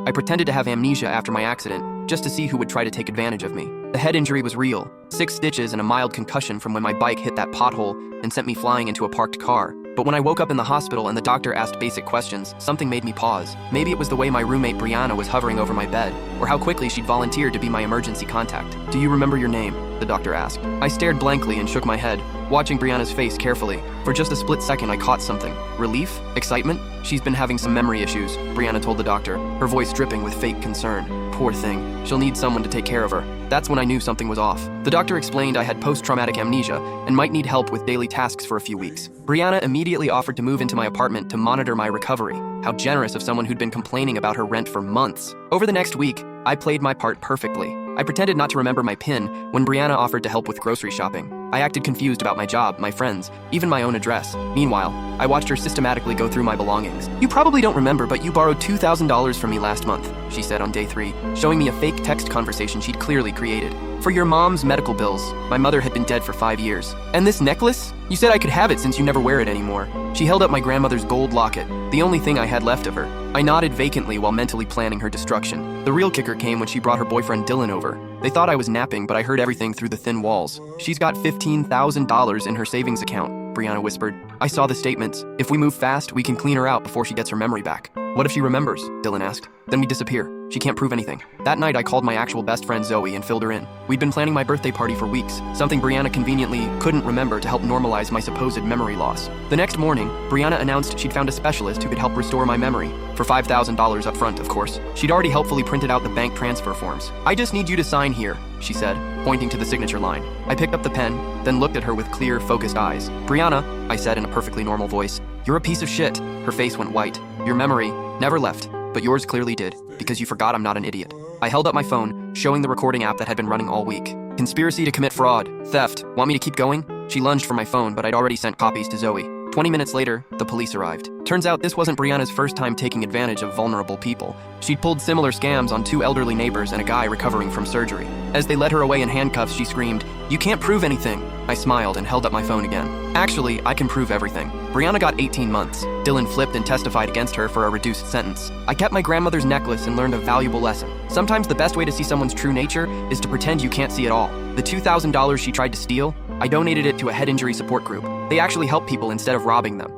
I pretended to have amnesia after my accident, just to see who would try to take advantage of me. The head injury was real, 6 stitches and a mild concussion from when my bike hit that pothole and sent me flying into a parked car. But when I woke up in the hospital and the doctor asked basic questions, something made me pause. Maybe it was the way my roommate Brianna was hovering over my bed, or how quickly she'd volunteered to be my emergency contact. "Do you remember your name?" the doctor asked. I stared blankly and shook my head, watching Brianna's face carefully. For just a split second, I caught something. Relief? Excitement? "She's been having some memory issues," Brianna told the doctor, her voice dripping with fake concern. "Poor thing. She'll need someone to take care of her." That's when I knew something was off. The doctor explained I had post-traumatic amnesia and might need help with daily tasks for a few weeks. Brianna immediately offered to move into my apartment to monitor my recovery. How generous of someone who'd been complaining about her rent for months. Over the next week, I played my part perfectly. I pretended not to remember my PIN when Brianna offered to help with grocery shopping. I acted confused about my job, my friends, even my own address. Meanwhile, I watched her systematically go through my belongings. "You probably don't remember, but you borrowed $2,000 from me last month," she said on day 3, showing me a fake text conversation she'd clearly created. "For your mom's medical bills. My mother had been dead for 5 years. And this necklace? You said I could have it since you never wear it anymore." She held up my grandmother's gold locket, the only thing I had left of her. I nodded vacantly while mentally planning her destruction. The real kicker came when she brought her boyfriend Dylan over. They thought I was napping, but I heard everything through the thin walls. "She's got $15,000 in her savings account," Brianna whispered. "I saw the statements. If we move fast, we can clean her out before she gets her memory back." "What if she remembers?" Dylan asked. "Then we disappear. She can't prove anything." That night, I called my actual best friend Zoe and filled her in. We'd been planning my birthday party for weeks, something Brianna conveniently couldn't remember to help normalize my supposed memory loss. The next morning, Brianna announced she'd found a specialist who could help restore my memory. For $5,000 up front, of course. She'd already helpfully printed out the bank transfer forms. "I just need you to sign here," she said, pointing to the signature line. I picked up the pen, then looked at her with clear, focused eyes. "Brianna," I said in a perfectly normal voice, "you're a piece of shit." Her face went white. "Your memory never left, but yours clearly did, because you forgot I'm not an idiot." I held up my phone, showing the recording app that had been running all week. "Conspiracy to commit fraud. Theft. Want me to keep going?" She lunged for my phone, but I'd already sent copies to Zoe. 20 minutes later, the police arrived. Turns out this wasn't Brianna's first time taking advantage of vulnerable people. She'd pulled similar scams on 2 elderly neighbors and a guy recovering from surgery. As they led her away in handcuffs, she screamed, "You can't prove anything." I smiled and held up my phone again. "Actually, I can prove everything." Brianna got 18 months. Dylan flipped and testified against her for a reduced sentence. I kept my grandmother's necklace and learned a valuable lesson. Sometimes the best way to see someone's true nature is to pretend you can't see it all. The $2,000 she tried to steal, I donated it to a head injury support group. They actually help people instead of robbing them.